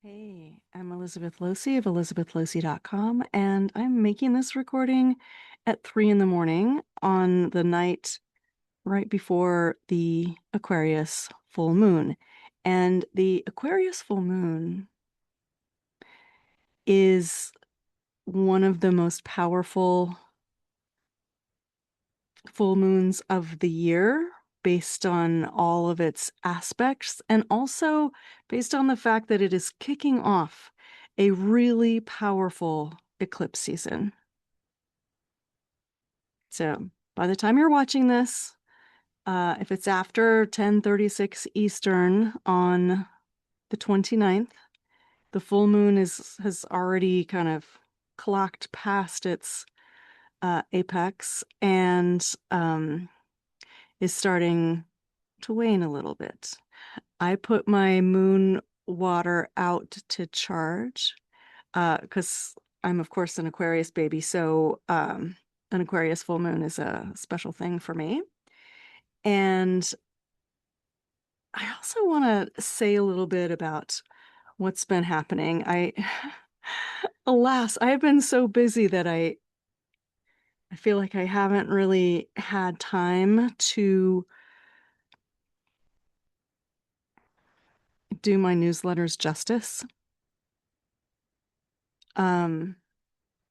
Hey, I'm Elizabeth Losey of elizabethlosey.com, and I'm making this recording at 3 in the morning on the night right before the Aquarius full moon. And the Aquarius full moon is one of the most powerful full moons of the year based on all of its aspects, and also based on the fact that it is kicking off a really powerful eclipse season. So by the time you're watching this, if it's after 10:36 Eastern on the 29th, the full moon has already kind of clocked past its apex and is starting to wane a little bit. I put my moon water out to charge because I'm, of course, an Aquarius baby. So an Aquarius full moon is a special thing for me. And I also want to say a little bit about what's been happening. Alas, I've been so busy that I feel like I haven't really had time to do my newsletters justice. Um,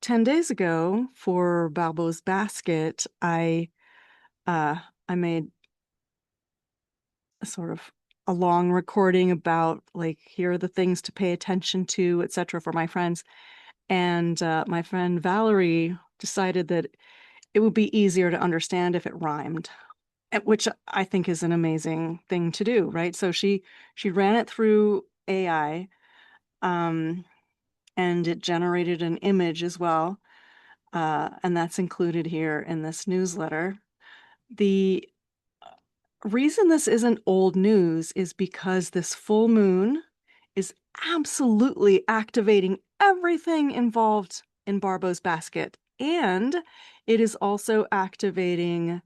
10 days ago for Balbo's Basket, uh I made a sort of a long recording about like here are the things to pay attention to, etc. for my friends. And my friend Valerie decided that it would be easier to understand if it rhymed, which I think is an amazing thing to do, right? So she ran it through AI, um, and it generated an image as well, and that's included here in this newsletter. The reason this isn't old news is because this full moon is absolutely activating everything involved in Barbo's Basket. And it is also activating,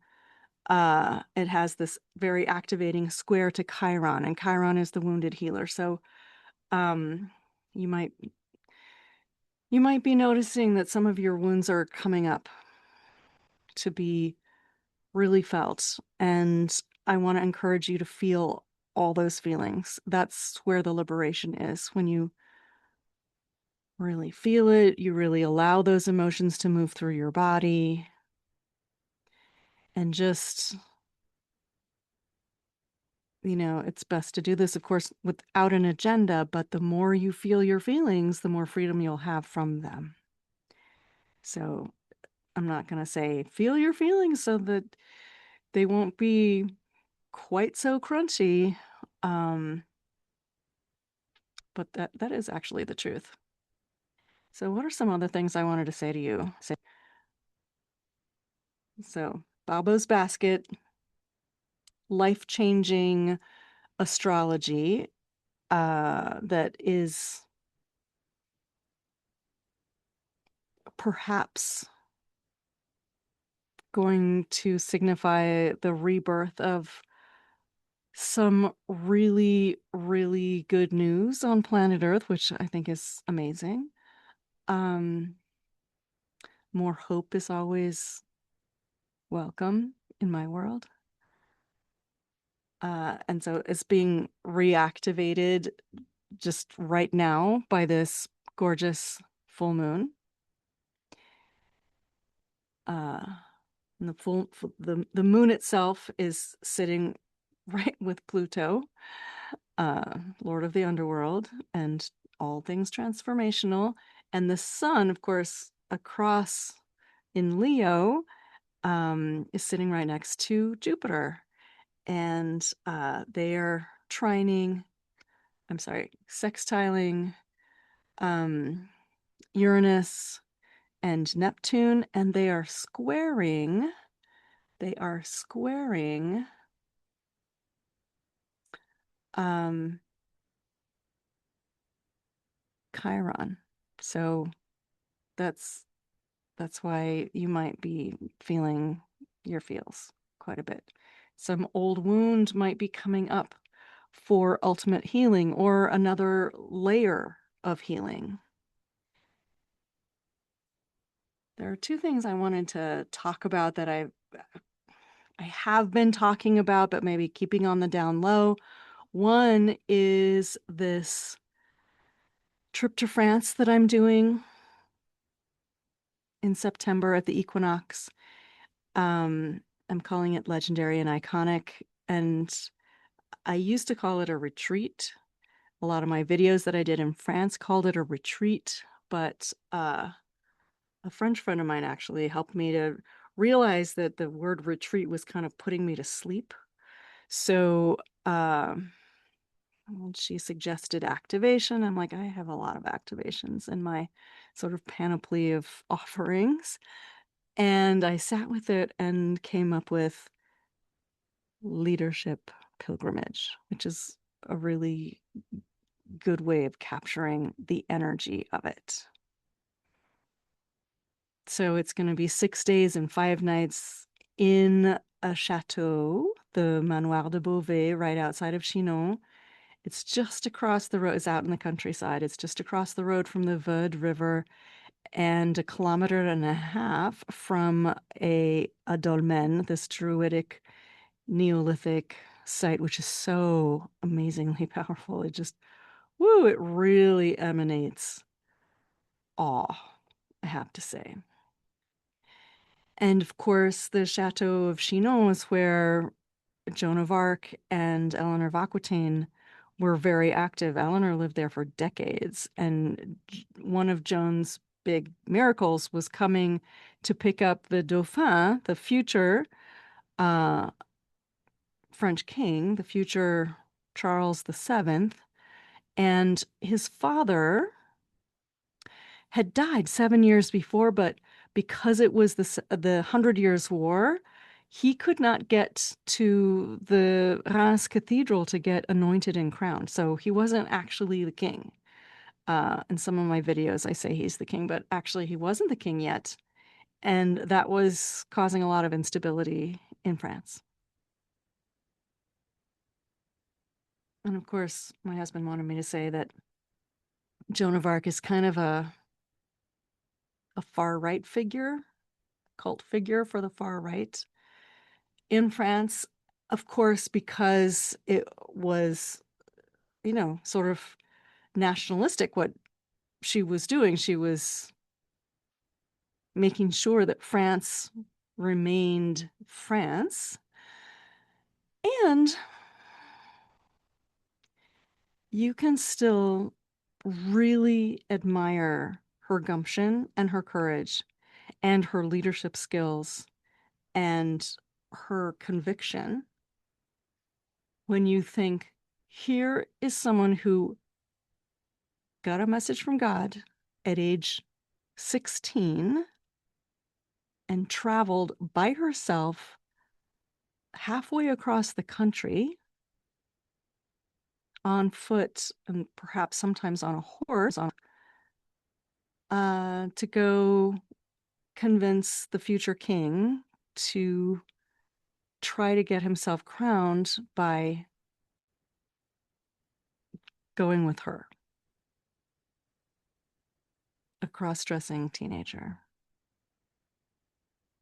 it has this very activating square to Chiron, and Chiron is the wounded healer. So um, you might you might be noticing that some of your wounds are coming up to be really felt. And I want to encourage you to feel all those feelings. That's where the liberation is. When you really feel it, you really allow those emotions to move through your body and just, it's best to do this, of course, without an agenda, but the more you feel your feelings, the more freedom you'll have from them. So I'm not going to say feel your feelings so that they won't be quite so crunchy. Um, but that is actually the truth. So what are some other things I wanted to say to you? So Balbo's Basket, life-changing astrology that is perhaps going to signify the rebirth of some really, really good news on planet Earth, which I think is amazing. Um, More hope is always welcome in my world. And so it's being reactivated just right now by this gorgeous full moon. Uh, and the moon itself is sitting right with Pluto, Lord of the Underworld, and all things transformational. And the sun, of course, across in Leo, is sitting right next to Jupiter. And they are sextiling um, Uranus and Neptune, and they are squaring um, Chiron. So that's that's why you might be feeling your feels quite a bit. Some old wound might be coming up for ultimate healing or another layer of healing. There are two things I wanted to talk about that I have been talking about, but maybe keeping on the down low. One is this trip to France that I'm doing in September at the equinox. I'm calling it legendary and iconic, and I used to call it a retreat. A lot of my videos that I did in France called it a retreat, but a French friend of mine actually helped me to realize that the word retreat was kind of putting me to sleep. So she suggested activation. I'm like, I have a lot of activations in my sort of panoply of offerings. And I sat with it and came up with leadership pilgrimage, which is a really good way of capturing the energy of it. So it's going to be 6 days and 5 nights in a chateau, the Manoir de Beauvais, right outside of Chinon. It's just across the road. It's out in the countryside. It's just across the road from the Veude River and 1.5 kilometers from a dolmen, this druidic Neolithic site, which is so amazingly powerful. It just, woo, it really emanates awe, I have to say. And of course, the Chateau of Chinon is where Joan of Arc and Eleanor of Aquitaine were very active. Eleanor lived there for decades, and one of Joan's big miracles was coming to pick up the Dauphin, the future uh, French king, the future Charles VII, and his father had died 7 years before, but because it was the 100 Years' War, he could not get to the Reims Cathedral to get anointed and crowned. So he wasn't actually the king. In some of my videos, I say he's the king, but actually he wasn't the king yet. And that was causing a lot of instability in France. And of course, my husband wanted me to say that Joan of Arc is kind of a far right figure, cult figure for the far right in France, of course, because it was, sort of nationalistic what she was doing. She was making sure that France remained France. And you can still really admire her gumption and her courage and her leadership skills and her conviction when you think, here is someone who got a message from God at age 16 and traveled by herself halfway across the country on foot and perhaps sometimes on a horse to go convince the future king to try to get himself crowned by going with her, a cross-dressing teenager,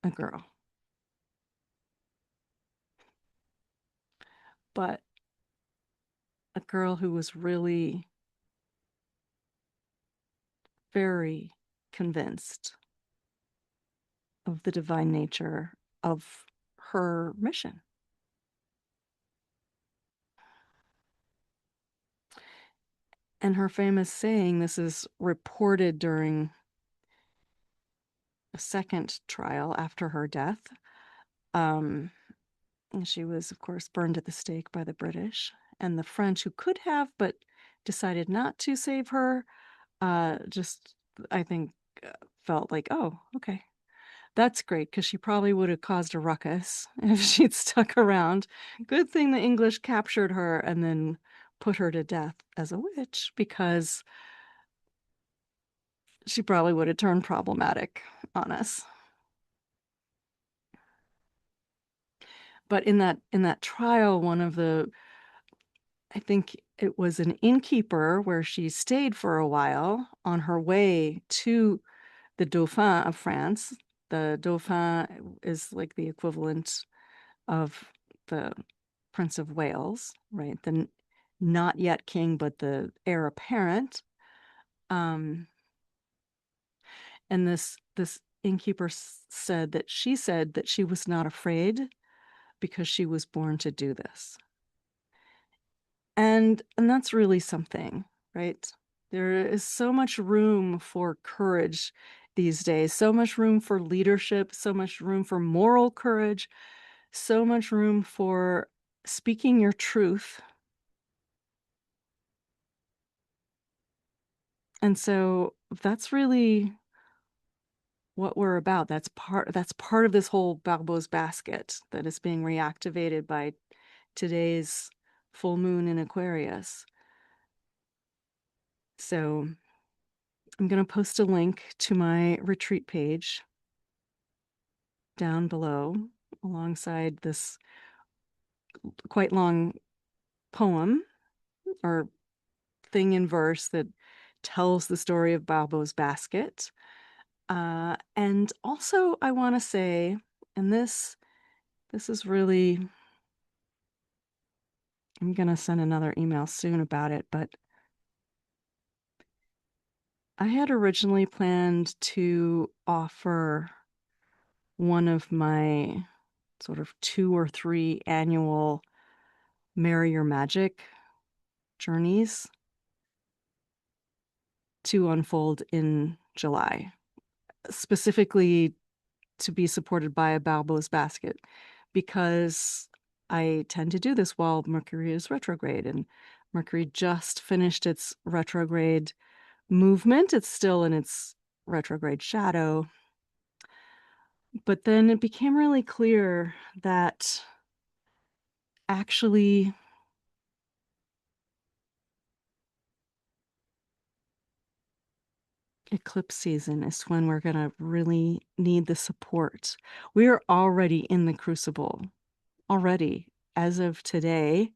a girl. But a girl who was really very convinced of the divine nature of her mission. And her famous saying, this is reported during a second trial after her death. And she was, of course, burned at the stake by the British. And the French, who could have, but decided not to save her, just, I think, felt like, oh, okay, that's great, because she probably would have caused a ruckus if she'd stuck around. Good thing the English captured her and then put her to death as a witch, because she probably would have turned problematic on us. But in that trial, one of the I think it was an innkeeper where she stayed for a while on her way to the Dauphin of France. The Dauphin is like the equivalent of the Prince of Wales, right? The not yet king, but the heir apparent. Um, and this innkeeper said that she was not afraid because she was born to do this. And that's really something, right? There is so much room for courage these days, so much room for leadership, so much room for moral courage, so much room for speaking your truth. And so that's really what we're about. That's part of this whole Barbeau's basket that is being reactivated by today's full moon in Aquarius. So I'm going to post a link to my retreat page down below alongside this quite long poem or thing in verse that tells the story of Balbo's basket. And also I want to say, and this is really, I'm going to send another email soon about it, but I had originally planned to offer one of my sort of 2 or 3 annual Marry Your Magic journeys to unfold in July, specifically to be supported by a Balbo's basket, because I tend to do this while Mercury is retrograde, and Mercury just finished its retrograde movement. It's still in its retrograde shadow. But then it became really clear that actually eclipse season is when we're going to really need the support. We are already in the crucible, already, as of today.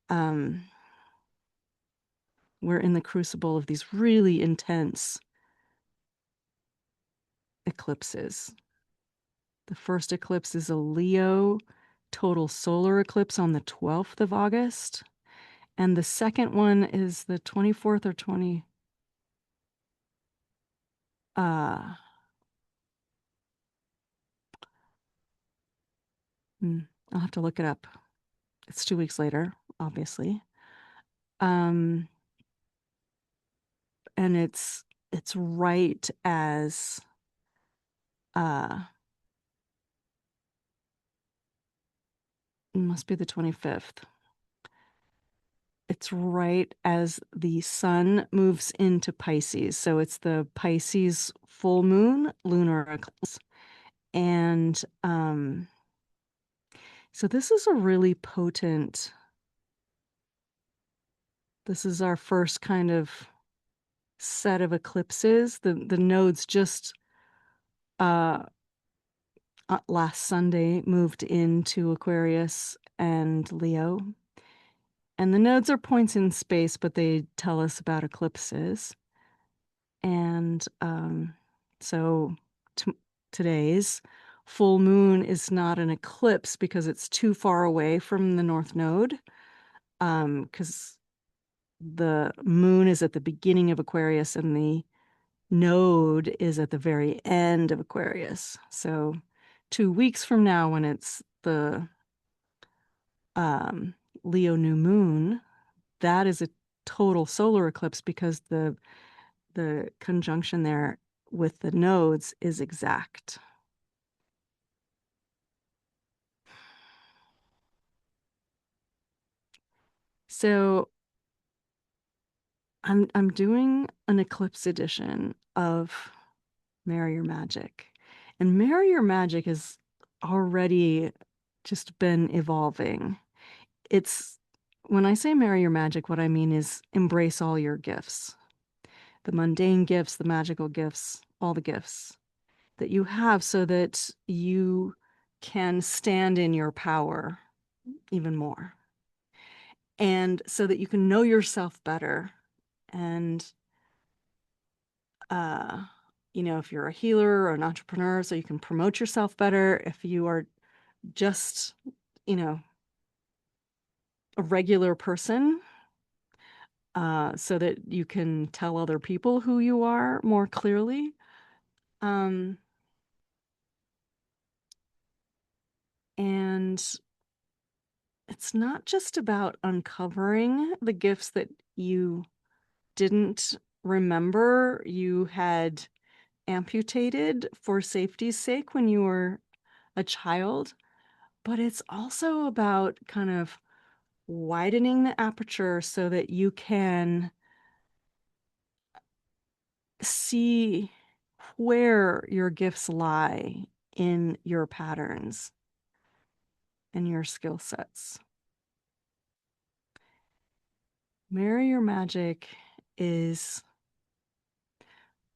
We're in the crucible of these really intense eclipses. The first eclipse is a Leo total solar eclipse on the 12th of August. And the second one is the 24th or 20. I'll have to look it up. It's 2 weeks later, obviously. And it's right as it must be the 25th. It's right as the sun moves into Pisces. So it's the Pisces full moon lunar eclipse. And so this is a really potent, this is our first kind of set of eclipses. The nodes just last Sunday moved into Aquarius and Leo. And the nodes are points in space, but they tell us about eclipses. And so today's full moon is not an eclipse because it's too far away from the North Node, because the moon is at the beginning of Aquarius and the node is at the very end of Aquarius. So 2 weeks from now, when it's the Leo new moon, that is a total solar eclipse because the conjunction there with the nodes is exact. So I'm doing an eclipse edition of Marry Your Magic. And Marry Your Magic has already just been evolving. It's when I say marry your magic, what I mean is embrace all your gifts, the mundane gifts, the magical gifts, all the gifts that you have so that you can stand in your power even more. and so that you can know yourself better. And uh, if you're a healer or an entrepreneur, so you can promote yourself better. If you are just, you know, a regular person, so that you can tell other people who you are more clearly. Um, and it's not just about uncovering the gifts that you didn't remember you had amputated for safety's sake when you were a child, but it's also about kind of widening the aperture so that you can see where your gifts lie in your patterns and your skill sets. Marry Your Magic is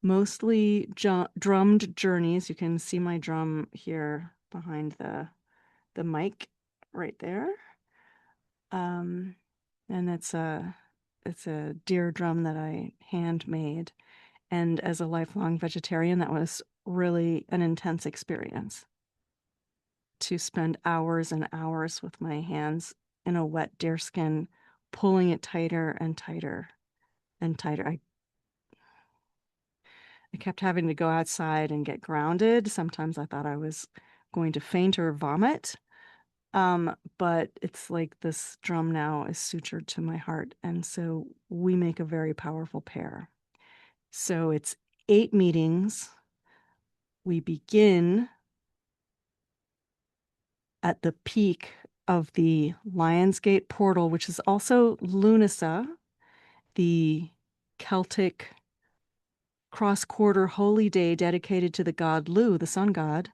mostly drummed journeys. You can see my drum here behind the mic right there. And it's a deer drum that I handmade. And as a lifelong vegetarian, that was really an intense experience to spend hours and hours with my hands in a wet deerskin, pulling it tighter and tighter and tighter. I kept having to go outside and get grounded. Sometimes I thought I was going to faint or vomit. But it's like this drum now is sutured to my heart. And so we make a very powerful pair. So it's 8 meetings. We begin at the peak of the Lionsgate portal, which is also Lunasa, the Celtic cross-quarter holy day dedicated to the god Lu, the sun god.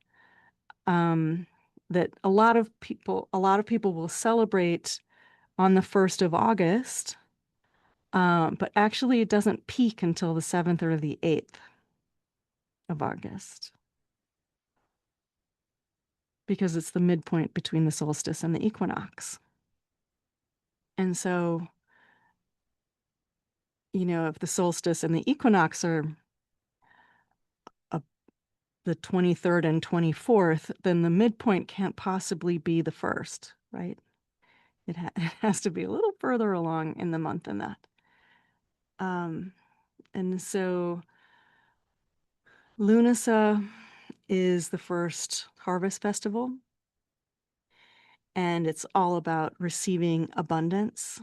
That a lot of people will celebrate on the 1st of August, but actually it doesn't peak until the 7th or the 8th of August because it's the midpoint between the solstice and the equinox. And so, if the solstice and the equinox are uh, the 23rd and 24th, then the midpoint can't possibly be the 1st, right? It has to be a little further along in the month than that. And so Lunasa is the first harvest festival, and it's all about receiving abundance.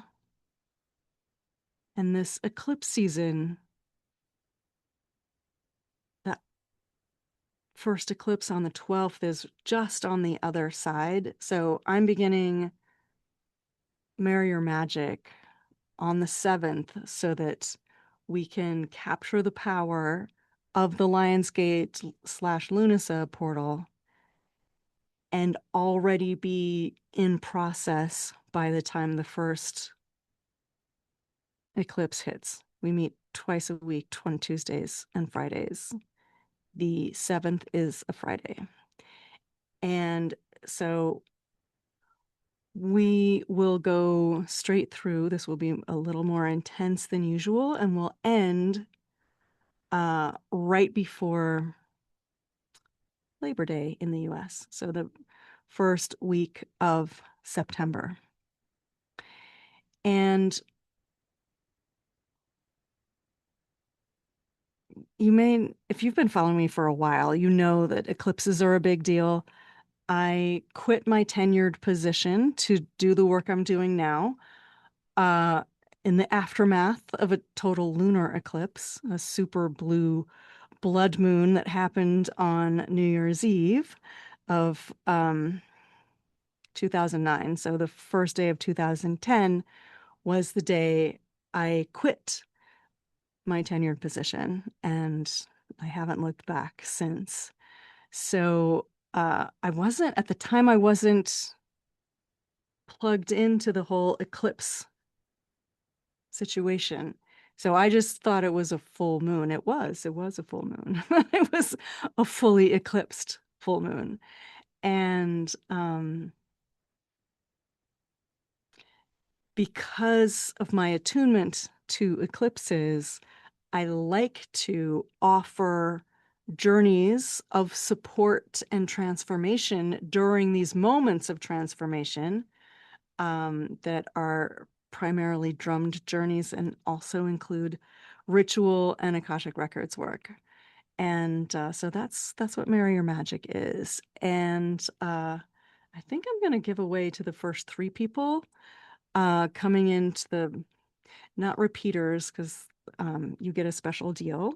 And this eclipse season, that first eclipse on the 12th is just on the other side. So I'm beginning Marry Your Magic on the 7th so that we can capture the power of the Lionsgate / Lunasa portal and already be in process by the time the first eclipse hits. We meet twice a week, on Tuesdays and Fridays. The 7th is a Friday. And so we will go straight through. This will be a little more intense than usual, and we'll end right before Labor Day in the US. So the first week of September. And if you've been following me for a while, you know that eclipses are a big deal. I quit my tenured position to do the work I'm doing now, uh, in the aftermath of a total lunar eclipse, a super blue blood moon that happened on New Year's Eve of 2009. So the first day of 2010 was the day I quit my tenured position, and I haven't looked back since. So at the time, I wasn't plugged into the whole eclipse situation. So I just thought it was a full moon. It was a full moon. It was a fully eclipsed full moon. And because of my attunement to eclipses, I like to offer journeys of support and transformation during these moments of transformation, that are primarily drummed journeys and also include ritual and Akashic Records work. And so that's what Marry Your Magic is. And I think I'm going to give away to the first three people coming into the, not repeaters, because you get a special deal,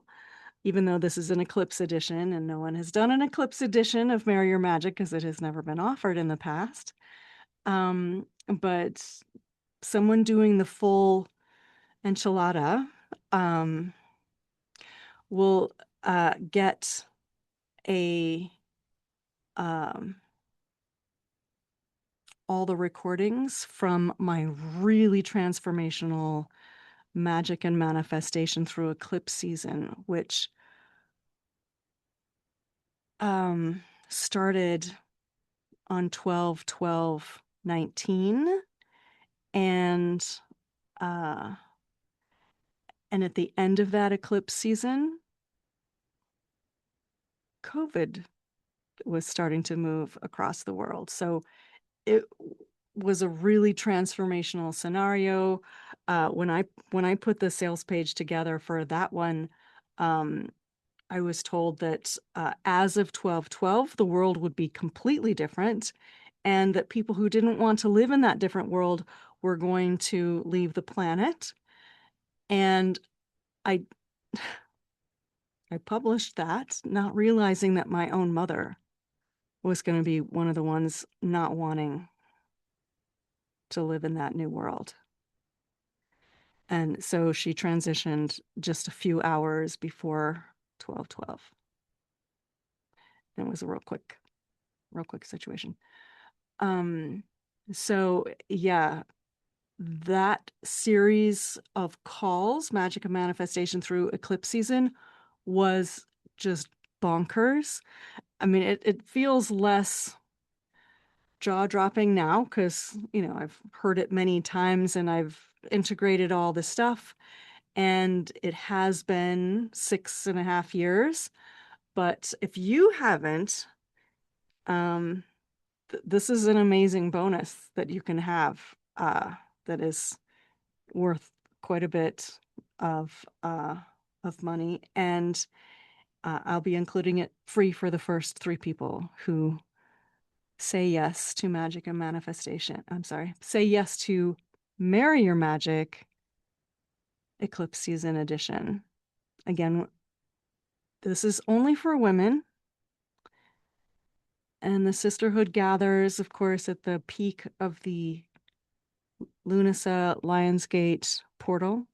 even though this is an eclipse edition and no one has done an eclipse edition of Marry Your Magic because it has never been offered in the past. But someone doing the full enchilada um, will get a um, all the recordings from my really transformational magic and manifestation through eclipse season, which started on 12/12/19, and uh, and at the end of that eclipse season, COVID was starting to move across the world. So it was a really transformational scenario. When I put the sales page together for that one, um, I was told that as of 12/12, the world would be completely different, and that people who didn't want to live in that different world were going to leave the planet. And I I published that, not realizing that my own mother was going to be one of the ones not wanting to live in that new world. And so she transitioned just a few hours before 12/12. And it was a real quick situation. Um, so yeah, that series of calls, Magic of Manifestation through eclipse season, was just bonkers. I mean, it feels less jaw-dropping now because, I've heard it many times and I've integrated all this stuff. And it has been 6.5 years. But if you haven't, um, this is an amazing bonus that you can have that is worth quite a bit of money. And I'll be including it free for the first three people who say yes to Magic and Manifestation. I'm sorry, say yes to Marry Your Magic Eclipse Season Edition. Again, this is only for women. And the sisterhood gathers, of course, at the peak of the Lunasa Lionsgate portal.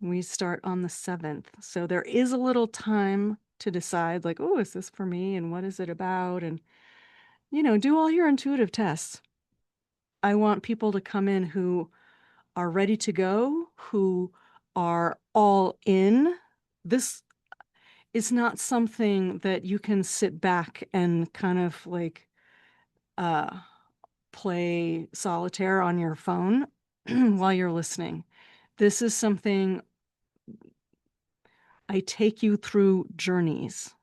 We start on the 7th. So there is a little time to decide, like, oh, is this for me? And what is it about? And, do all your intuitive tests. I want people to come in who are ready to go, who are all in. This is not something that you can sit back and kind of like play solitaire on your phone while you're listening. This is something I take you through journeys.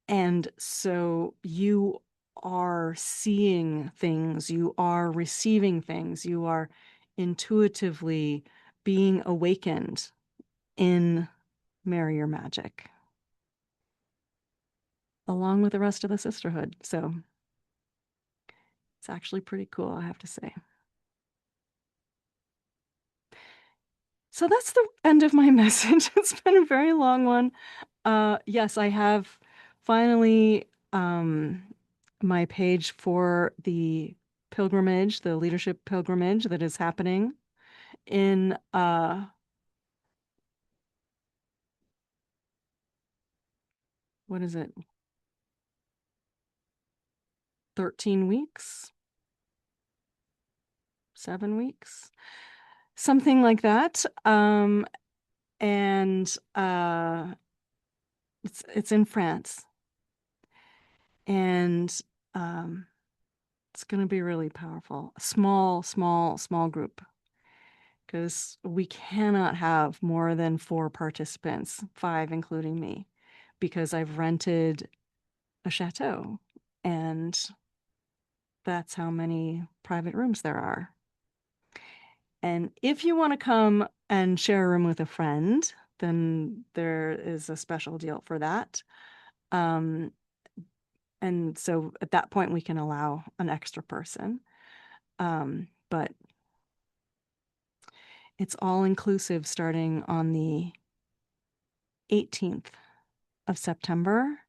And so you are seeing things, you are receiving things, you are intuitively being awakened in Marry Your Magic, along with the rest of the sisterhood. So it's actually pretty cool, I have to say. So that's the end of my message. It's been a very long one. Yes, I have finally my page for the pilgrimage, the leadership pilgrimage that is happening in what is it? 13 weeks? 7 weeks? Something like that. And it's in France. And It's going to be really powerful. Small, small, small group, because we cannot have more than 4 participants, 5 including me, because I've rented a chateau, and that's how many private rooms there are. And if you want to come and share a room with a friend, then there is a special deal for that. Um, and so at that point, we can allow an extra person. But it's all inclusive starting on the 18th of September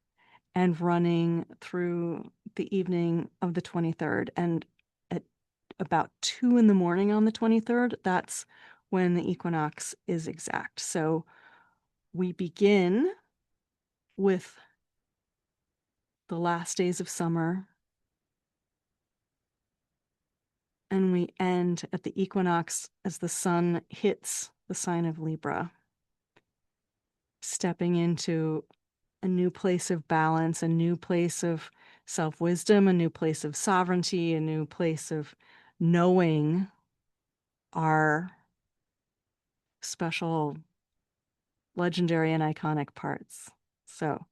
and running through the evening of the 23rd. And at about 2 in the morning on the 23rd, that's when the equinox is exact. So we begin with the last days of summer, and we end at the equinox as the sun hits the sign of Libra, stepping into a new place of balance, a new place of self-wisdom, a new place of sovereignty, a new place of knowing our special, legendary, and iconic parts. So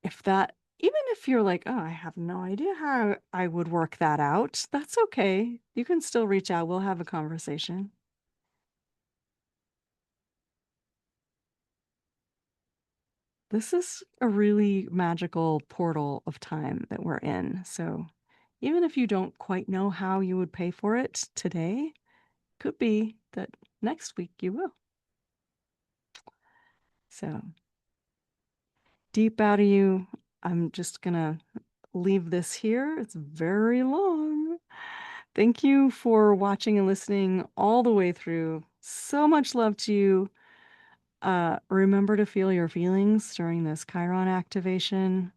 even if you're like, oh, I have no idea how I would work that out, that's okay. You can still reach out. We'll have a conversation. This is a really magical portal of time that we're in. So even if you don't quite know how you would pay for it today, could be that next week you will. So deep out of you, I'm just gonna leave this here. It's very long. Thank you for watching and listening all the way through. So much love to you. Remember to feel your feelings during this Chiron activation,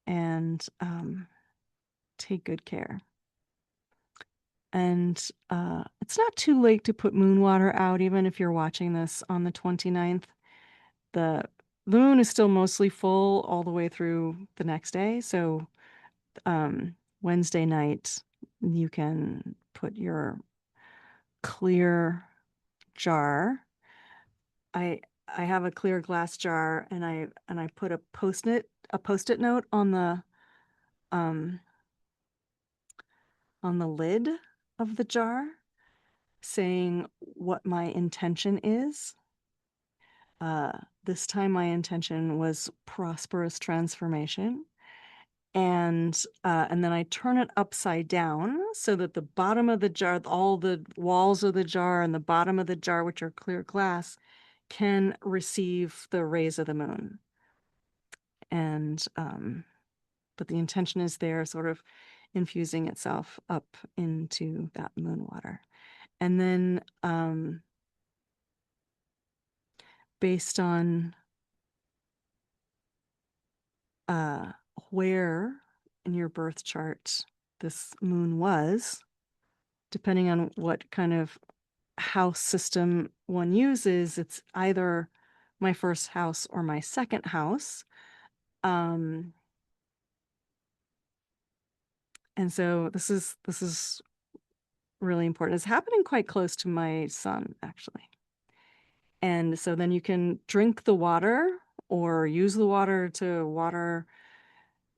and take good care. And it's not too late to put moon water out, even if you're watching this on the 29th. The moon is still mostly full all the way through the next day. So Wednesday night, you can put your clear jar. I have a clear glass jar, and I put a post-it note um on the lid of the jar saying what my intention is. This time my intention was prosperous transformation. And then I turn it upside down so that the bottom of the jar, all the walls of the jar and the bottom of the jar, which are clear glass, can receive the rays of the moon. And but the intention is there, sort of infusing itself up into that moon water. And then based on where in your birth chart this moon was, depending on what kind of house system one uses, it's either my first house or my second house. And so this is really important. It's happening quite close to my sun, actually. And so then you can drink the water or use the water to water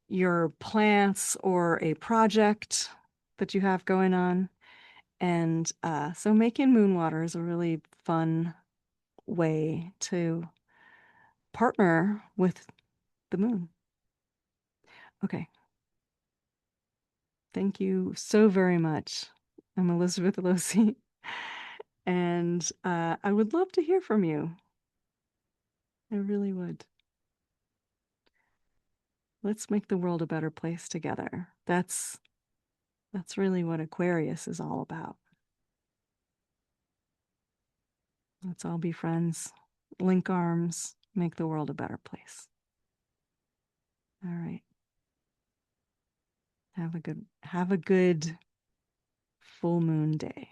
your plants or a project that you have going on. And so making moon water is a really fun way to partner with the moon. Okay. Thank you so very much. I'm Elizabeth Losi, and I would love to hear from you. I really would. Let's make the world a better place together. That's really what Aquarius is all about. Let's all be friends, link arms, make the world a better place. All right. Have a good full moon day.